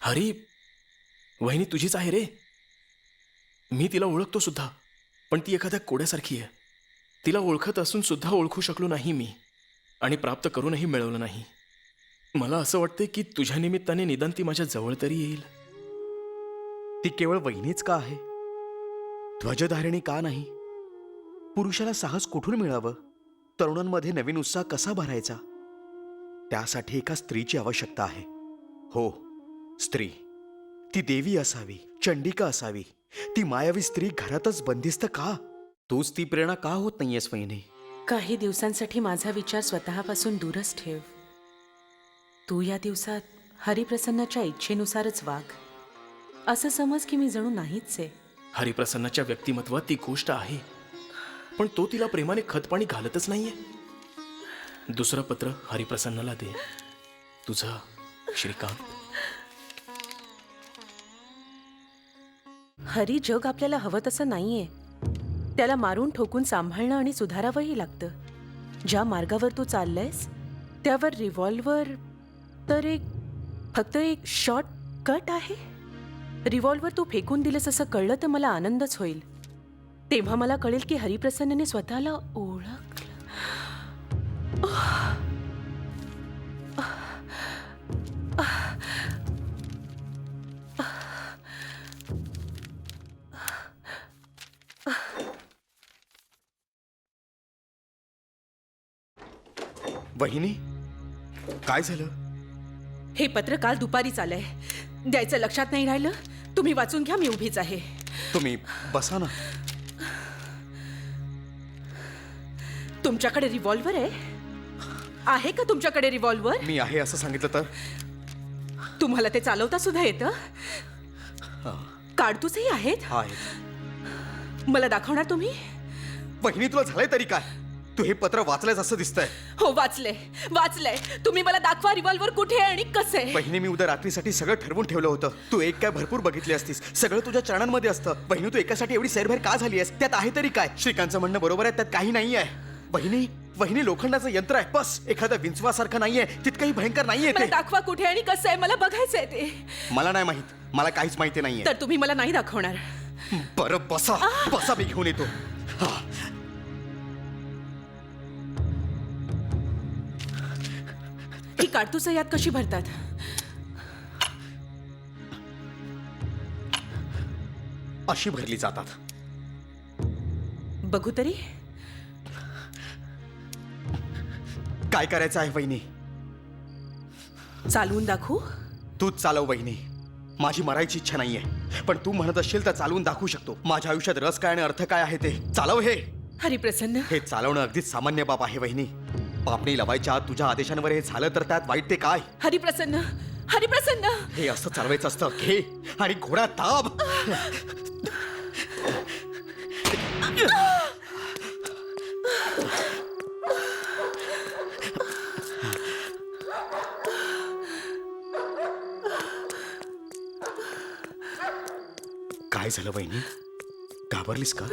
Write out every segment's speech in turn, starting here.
हरी, वहिनी तुझीच आहे रे. मी तिला ओळखतो सुद्धा, पण ती एखाद्या कोड्यासारखी आहे. तिला ओळखत असून सुद्धा ओळखू शकलो नाही मी आणि प्राप्त करूनही मिळवलं नाही. मला असं वाटतंय की तुझ्या निमित्ताने निदान ती माझ्या जवळ तरी येईल. ती केवळ वहिनीच का आहे? ध्वजधारिणी का नाही? पुरुषाला साहस कुठून मिळावं? तरुणांमध्ये नवीन उत्साह कसा भरायचा? त्यासाठी एका स्त्रीची आवश्यकता आहे. हो, स्त्री. ती देवी असावी, चंडिका असावी. ती मायावी स्त्री घरातच बंदिस्त का? तूच ती प्रेरणा का होत नाहीयेस वहिनी? काही दिवसांसाठी माझा विचार स्वतःपासून दूरच ठेव. तू या दिवसात हरिप्रसन्नाच्या इच्छेनुसारच वाग. असं समज की मी जणू नाहीच आहे. हरिप्रसन्नाच्या व्यक्तिमत्वात ती गोष्ट आहे, पण तो तिला प्रेमाने खतपाणी घालतच नाहीये. दुसरं पत्र हरिप्रसन्नाला दे. तुझं श्रीकांत. हरी, जग आपल्याला हवं तसं नाहीये. त्याला मारून ठोकून सांभाळणं आणि सुधारावंही लागतं. ज्या मार्गावर तू चाललंयस त्यावर रिव्हॉल्वर तर फक्त एक शॉर्ट कट आहे. रिव्हॉल्वर तू फेकून दिलंस असं कळलं तर मला आनंदच होईल. तेव्हा मला कळेल की हरिप्रसन्नने स्वतःला ओळखलं. वहिनी, काय झालं? हे पत्र काल दुपारीच आलंय. द्यायचं लक्षात नाही राहिलं? तुम्ही वाचून घ्या, मी उभीच आहे. तुम्ही बसा ना. तुमच्याकडे रिव्हॉल्वर आहे का तुमच्याकडे रिव्हॉल्वर? मी आहे असं सांगितलं तर? तुम्हाला ते चालवता सुद्धा येतं? काडतूसही आहेत? आहेत. मला दाखवणार तुम्ही? वहिनी, तुला झालंय तरी काय? तू हे पत्र वाचलंयस असं दिसतंय. हो, वाचलंय. तुम्ही मला दाखवा रिव्हॉल्वर कुठे आहे आणि कसं आहे. वहिनी, मी उद्या रात्रीसाठी सगळं ठरवून ठेवलं होतं. तू एक काय भरपूर बघितली असतीस. सगळं तुझ्या चरणांमध्ये असतं. वहिनी, तू एकासाठी एवढी सैरभैर का झाली आहेस? त्यात आहे तरी काय? श्रीकांतचं म्हणणं बरोबर आहे, त्यात काही नाही आहे. वहिनी लोखंडाचं यंत्र आहे बस. एखादा विंचवासारखं नाहीये, तितकंही भयंकर नाहीये मला ते. दाखवा कुठे आणि कसं आहे, मला बघायचंय ते. मला नाही माहित. मला काहीच माहिती नाहीये. तर तुम्ही मला नाही दाखवणार? बरं, बसा मी घेऊन येतो. ही काडतूसं यात कशी भरतात? अशी भरली जातात. बघू तरी. काय करायचं आहे वहिनी? चालवून दाखवू? तूच चालव वहिनी. माझी मरायची इच्छा नाहीये, पण तू म्हणत असशील तर चालवून दाखवू शकतो. माझ्या आयुष्यात रस काय आणि अर्थ काय आहे ते. चालव हे. हरिप्रसन्न, हे चालवणं अगदीच सामान्य बाब आहे वहिनी. पापणी लवायच्या आत तुझ्या आदेशांवर हे झालं तर त्यात वाईट ते काय? हरिप्रसन्न. हे असं चालवायचं असतं. घे आणि घोडा दाब. काय झालं वहिनी? घाबरलीस का?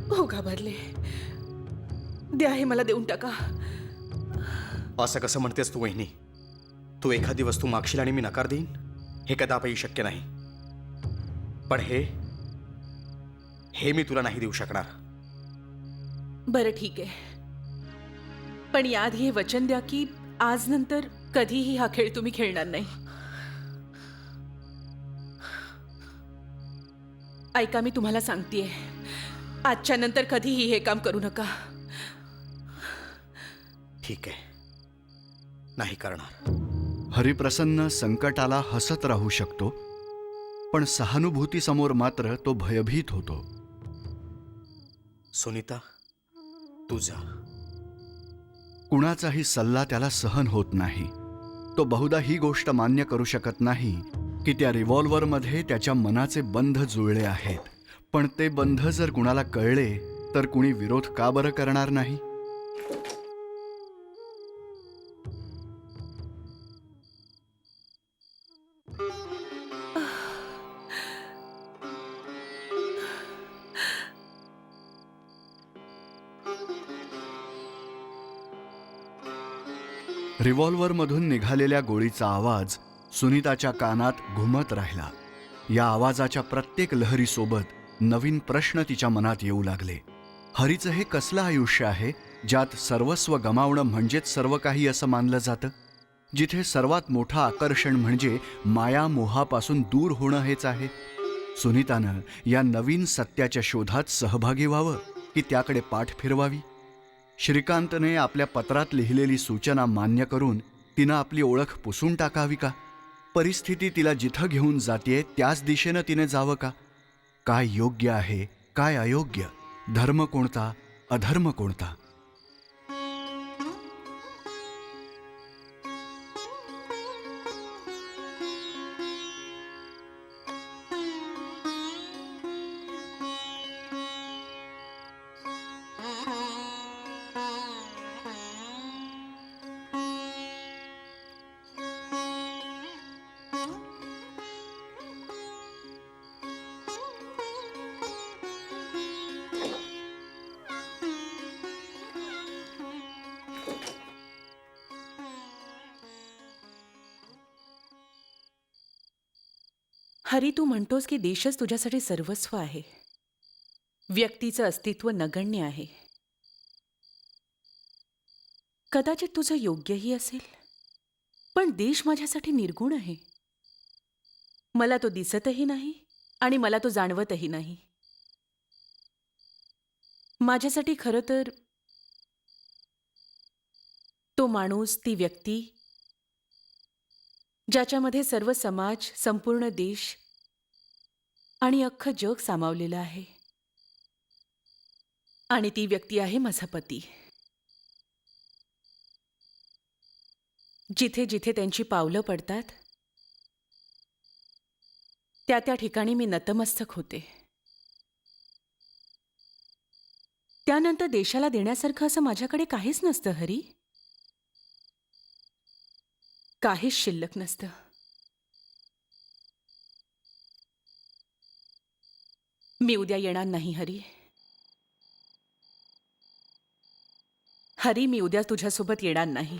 हो, घाबरले. द्या, हे मला देऊन टाका. असं कसं म्हणतेस तू वहिनी? तू एखादी वस्तू मागशील आणि मी नकार देईन? हे कदापि शक्य नाही. पण हे मी तुला नाही देऊ शकणार. बरं, ठीक आहे. पण याआधी हे वचन द्या की आज नंतर कधीही हा खेळ तुम्ही खेळणार नाही. ऐका, मी तुम्हाला सांगतेय, आजच्या नंतर कधीही हे काम करू नका. ठीक आहे, नाही करणार. हरिप्रसन्न संकटाला हसत राहू शकतो, पण सहानुभूतीसमोर मात्र तो भयभीत होतो. सुनीता, तू जा. कुणाचाही सल्ला त्याला सहन होत नाही. तो बहुधा ही गोष्ट मान्य करू शकत नाही की त्या रिव्हॉल्वरमध्ये त्याच्या मनाचे बंध जुळले आहेत. पण ते बंध जर कुणाला कळले तर कुणी विरोध का बरं करणार नाही? रिव्हॉल्व्हरमधून निघालेल्या गोळीचा आवाज सुनीताच्या कानात घुमत राहिला. या आवाजाच्या प्रत्येक लहरीसोबत नवीन प्रश्न तिच्या मनात येऊ लागले. हरीचं हे कसलं आयुष्य आहे ज्यात सर्वस्व गमावणं म्हणजेच सर्व काही असं मानलं जातं, जिथे सर्वात मोठं आकर्षण म्हणजे माया मोहापासून दूर होणं हेच आहे. सुनीतानं या नवीन सत्याच्या शोधात सहभागी व्हावं की त्याकडे पाठ फिरवावी? श्रीकांतने आपल्या पत्रात लिहिलेली सूचना मान्य करून तिनं आपली ओळख पुसून टाकावी का? परिस्थिती तिला जिथं घेऊन जातेय त्याच दिशेनं तिने जावं का? काय योग्य आहे, काय अयोग्य, धर्म कोणता, अधर्म कोणता? हरी, तू म्हणतोस की देशच तुझ्यासाठी सर्वस्व आहे. व्यक्तीचं अस्तित्व नगण्य आहे. कदाचित तुझं योग्यही असेल, पण देश माझ्यासाठी निर्गुण आहे. मला तो दिसतही नाही आणि मला तो जाणवतही नाही. माझ्यासाठी खरं तर तो माणूस, ती व्यक्ती ज्याच्यामध्ये सर्व समाज, संपूर्ण देश आणि अख्खं जग सामावलेलं आहे. आणि ती व्यक्ती आहे माझा पती. जिथे जिथे त्यांची पावलं पडतात त्या त्या ठिकाणी मी नतमस्तक होते. त्यानंतर देशाला देण्यासारखं असं माझ्याकडे काहीच नसतं हरी. काहीच शिल्लक नसतं. मी उद्या येणार नाही हरी. हरी, मी उद्या तुझ्यासोबत येणार नाही.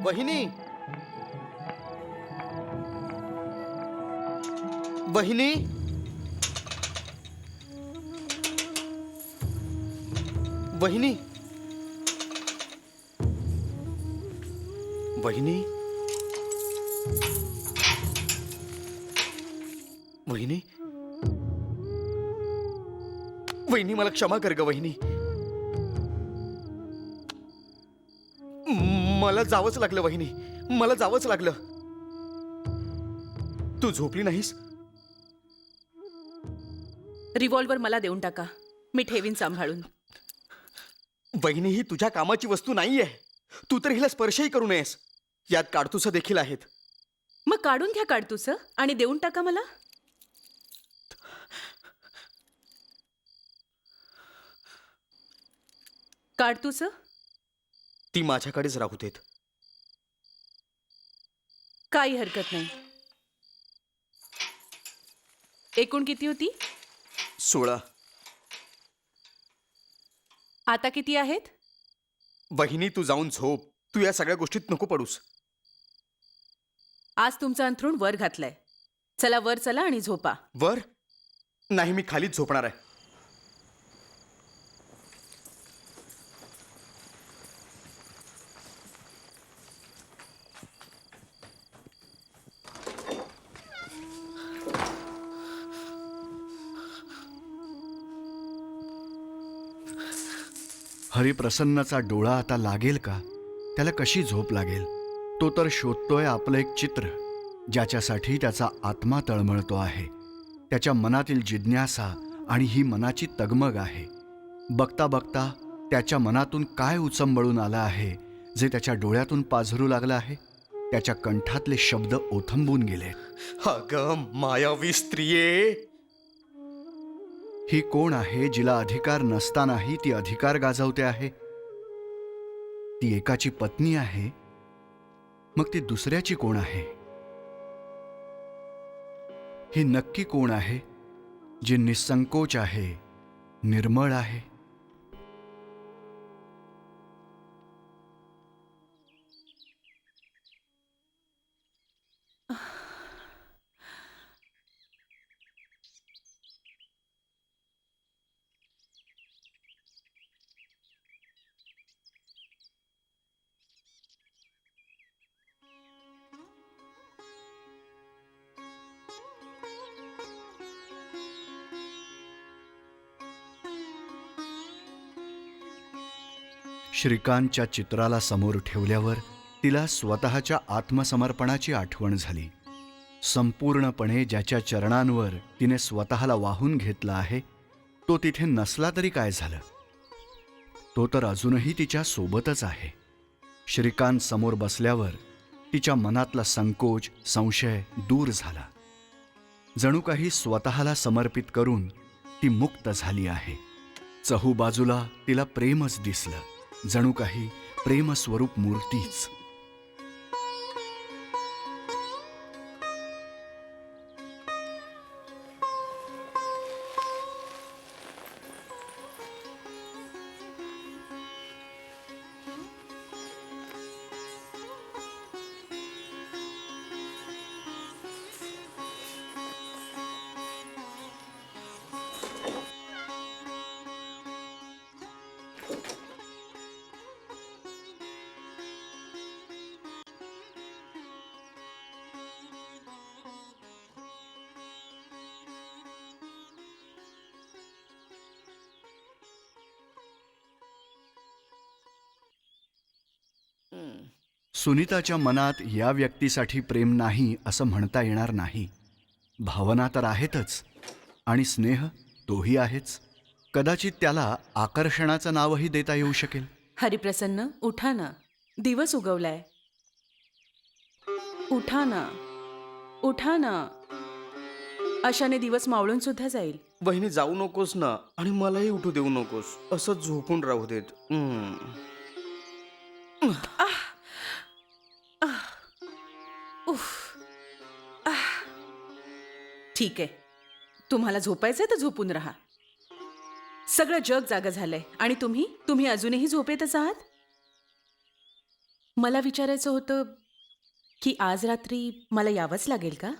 वहिनी, वहिनी, वहिनी, वहिनी, वहिनी, वहिनी, वहिनी, मला क्षमा कर ग वहिनी. मला जावंच लागलं वहिनी, मला जावंच लागलं. तू झोपली नाहीस? रिव्हॉल्वर मला देऊन टाका, मी ठेवीन सांभाळून. वहिनी ही तुझ्या कामाची वस्तू नाहीये. तू तर हिला स्पर्शही करू नयेस. यात काडतुसं देखील आहेत. मग काढून घ्या काढतूस आणि देऊन टाका मला. काढतूस ती माझ्याकडेच राहू देत. काही हरकत नाही. एकूण किती होती? 16. आता किती आहेत? वहिनी तू जाऊन झोप. तू या सगळ्या गोष्टीत नको पडूस. आज तुमचं अंथरूण वर घातलंय. चला वर चला आणि झोपा. वर नाही, मी खालीच झोपणार आहे. हरिप्रसन्नचा डोळा आता लागेल का? त्याला कशी झोप लागेल? तो तर शोधतोय आपलं एक चित्र, ज्याच्यासाठी त्याचा आत्मा तळमळतो आहे. त्याच्या मनातील जिज्ञासा आणि ही मनाची तगमग आहे. बघता बघता त्याच्या मनातून काय उचंबळून आलं आहे, जे त्याच्या डोळ्यातून पाझरू लागलं आहे. त्याच्या कंठातले शब्द ओथंबून गेले. अगं मायावी स्त्रिये, ही कोण आहे जिला अधिकार नसतानाही ती अधिकार गाजवते आहे? ती एकाची पत्नी आहे, मग ती दुसऱ्याची कोण आहे? ही नक्की कोण आहे जी निसंकोच आहे, निर्मळ आहे? श्रीकांतच्या चित्राला समोर ठेवल्यावर तिला स्वतःच्या आत्मसमर्पणाची आठवण झाली. संपूर्णपणे ज्याच्या चरणांवर तिने स्वतःला वाहून घेतलं आहे, तो तिथे नसला तरी काय झालं? तो तर अजूनही तिच्या सोबतच आहे. श्रीकांत समोर बसल्यावर तिच्या मनातला संकोच, संशय दूर झाला. जणू काही स्वतःला समर्पित करून ती मुक्त झाली आहे. चहूबाजूला तिला प्रेमच दिसलं, जणू काही प्रेमस्वरूप मूर्तीच. सुनीताच्या मनात या व्यक्तीसाठी प्रेम नाही असं म्हणता येणार नाही. भावना तर आहेतच आणि स्नेह तोही आहेच. कदाचित त्याला आकर्षणाचं नावही देता येऊ शकेल. हरिप्रसन्न, उठा ना. दिवस उगवलाय. उठा ना, उठा ना. अशाने दिवस मावळून सुद्धा जाईल. वहिनी जाऊ नकोस ना, आणि मलाही उठू देऊ नकोस. असं झोपून राहू देत. ठीक आहे, तुम्हाला झोपायचंय तर झोपून राहा. सगळं जग जागं झालंय आणि तुम्ही अजूनही झोपेतच आहात. मला विचारायचं होतं की आज रात्री मला यावंच लागेल का?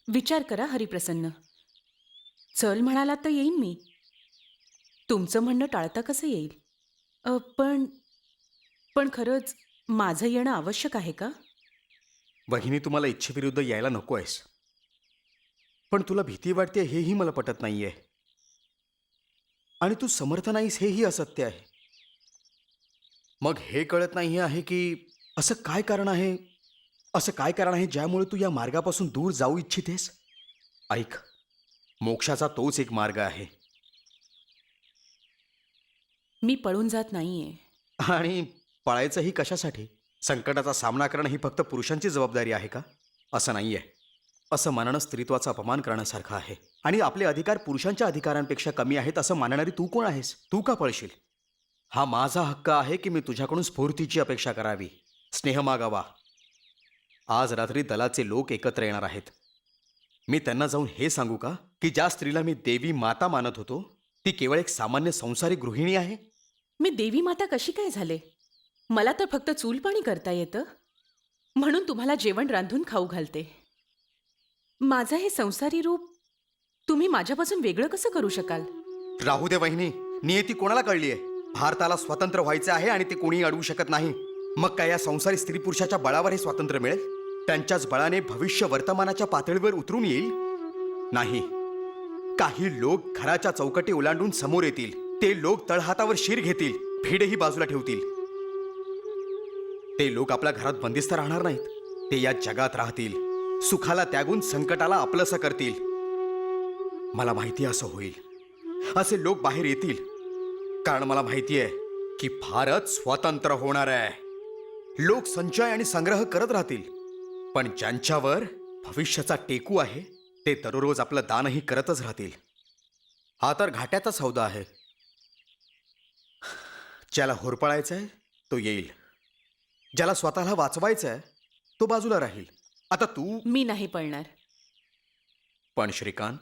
विचार करा हरिप्रसन्न. चल म्हणालात तर येईन मी. तुमचं म्हणणं टाळता कसं येईल? पण खरंच माझं येणं आवश्यक आहे का? वहिनी, तुम्हाला इच्छेविरुद्ध यायला नको आहेस, पण तुला भीती वाटते हेही मला पटत नाहीये. आणि तू समर्थ नाहीस हेही असत्य आहे. मग हे कळत नाही आहे की असं काय कारण आहे ज्यामुळे तू या मार्गापासून दूर जाऊ इच्छितेस? ऐक, मोक्षाचा तोच एक मार्ग आहे. मी पळून जात नाहीये. आणि पळायचंही कशासाठी? संकटाचा सामना करणं ही फक्त पुरुषांची जबाबदारी आहे का? असं नाहीये. असं मानणं स्त्रीत्वाचा अपमान करण्यासारखं आहे. आणि आपले अधिकार पुरुषांच्या अधिकारांपेक्षा कमी आहेत असं मानणारी तू कोण आहेस? तू का पळशील? हा माझा हक्क आहे की मी तुझ्याकडून स्फूर्तीची अपेक्षा करावी, स्नेह मागावा. आज रात्री दलाचे लोक एकत्र येणार आहेत. मी त्यांना जाऊन हे सांगू का की ज्या स्त्रीला मी देवी माता मानत होतो ती केवळ एक सामान्य संसारी गृहिणी आहे? मी देवी माता कशी काय झाले? मला तर फक्त चूल पाणी करता येतं, म्हणून तुम्हाला जेवण रांधून खाऊ घालते. माझं हे संसारी रूप तुम्ही माझ्यापासून वेगळं कसं करू शकाल? राहू दे वहिनी, नियती कोणाला कळली आहे? भारताला स्वतंत्र व्हायचे आहे आणि ते कोणीही अडवू शकत नाही. मग काय या संसारी स्त्री पुरुषाच्या बळावर हे स्वातंत्र्य मिळेल? त्यांच्याच बळाने भविष्य वर्तमानाच्या पातळीवर उतरून येईल? नाही. काही लोक घराच्या चौकटी ओलांडून समोर येतील. ते लोक तळहातावर शिर घेतील, भिडेही बाजूला ठेवतील. ते लोक आपल्या घरात बंदिस्त राहणार नाहीत. ते या जगात राहतील, सुखाला त्यागून संकटाला आपलंसं करतील. मला माहिती असं होईल. असे लोक बाहेर येतील, कारण मला माहिती आहे की भारत स्वतंत्र होणार आहे. लोक संचय आणि संग्रह करत राहतील, पण ज्यांच्यावर भविष्याचा टेकू आहे ते दररोज आपलं दानही करतच राहतील. हा तर घाट्याचा सौदा आहे. ज्याला होरपळायचं आहे तो येईल, ज्याला स्वतःला वाचवायचं आहे तो बाजूला राहील. आता तू. मी नाही पळणार. पण श्रीकांत,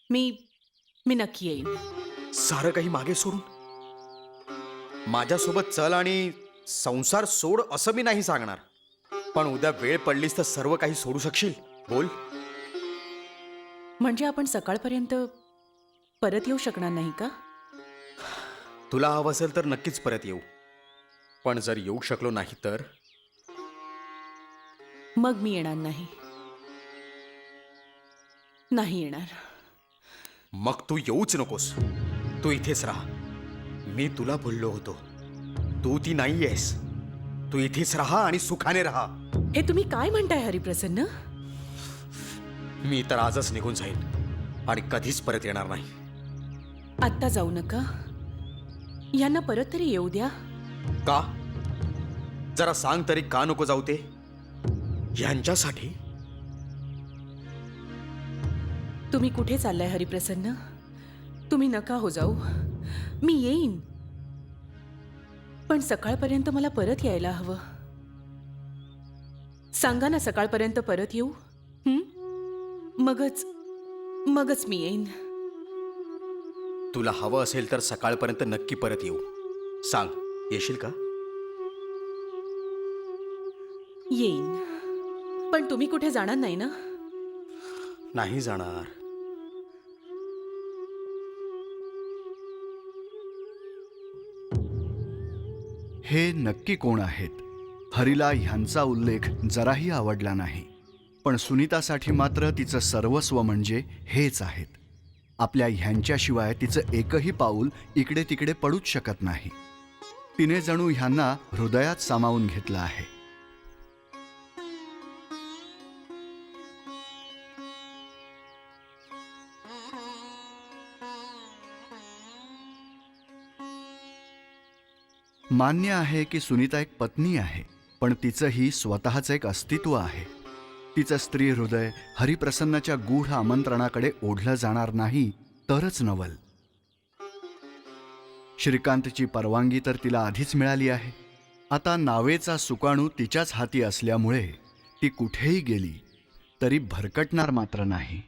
मी नक्की येईन. सारं काही मागे सोडून माझ्यासोबत चल आणि संसार सोड असं मी नाही सांगणार, पण उद्या वेळ पडलीस तर सर्व काही सोडू शकशील? बोल. म्हणजे आपण सकाळपर्यंत परत येऊ शकणार नाही का? तुला हवं असेल तर नक्कीच परत येऊ, पण जर येऊ शकलो नाही तर? मग मी येणार नाही. नाही येणार. मग तू येऊच नकोस. तू इथेच राहा. मी तुला बोललो होतो, तू ती नाही आहेस. तू इथेच राहा आणि सुखाने राहा. हे तुम्ही काय म्हणताय हरिप्रसन्न? मी तर आजच निघून जाईन आणि कधीच परत येणार नाही. आत्ता जाऊ नका. यांना परत तरी येऊ द्या. का? जरा सांग तरी, का नको जाऊ ते? यांच्यासाठी? तुम्ही कुठे चाललाय हरिप्रसन्न? तुम्ही नका हो जाऊ. मी येईन, पण सकाळपर्यंत मला परत यायला हवं. सांगा ना, सकाळपर्यंत परत येऊ? मगच मी येईन. तुला हवं असेल तर सकाळपर्यंत नक्की परत येऊ. सांग, येशील का? येईन, पण तुम्ही कुठे जाणार नाही ना? नाही जाणार. हे नक्की कोण आहेत? हरीला ह्यांचा उल्लेख जराही आवडला नाही, पण सुनीतासाठी मात्र तिचं सर्वस्व म्हणजे हेच आहेत. आपल्या ह्यांच्याशिवाय तिचं एकही पाऊल इकडे तिकडे पडूच शकत नाही. तिने जणू ह्यांना हृदयात सामावून घेतलं आहे. मान्य आहे की सुनीता एक पत्नी आहे, पण तिचंही स्वतःचं एक अस्तित्व आहे. तिचं स्त्री हृदय हरिप्रसन्नाच्या गूढ आमंत्रणाकडे ओढलं जाणार नाही तरच नवल. श्रीकांतची परवानगी तर तिला आधीच मिळाली आहे. आता नावेचा सुकाणू तिच्याच हाती असल्यामुळे ती कुठेही गेली तरी भरकटणार मात्र नाही.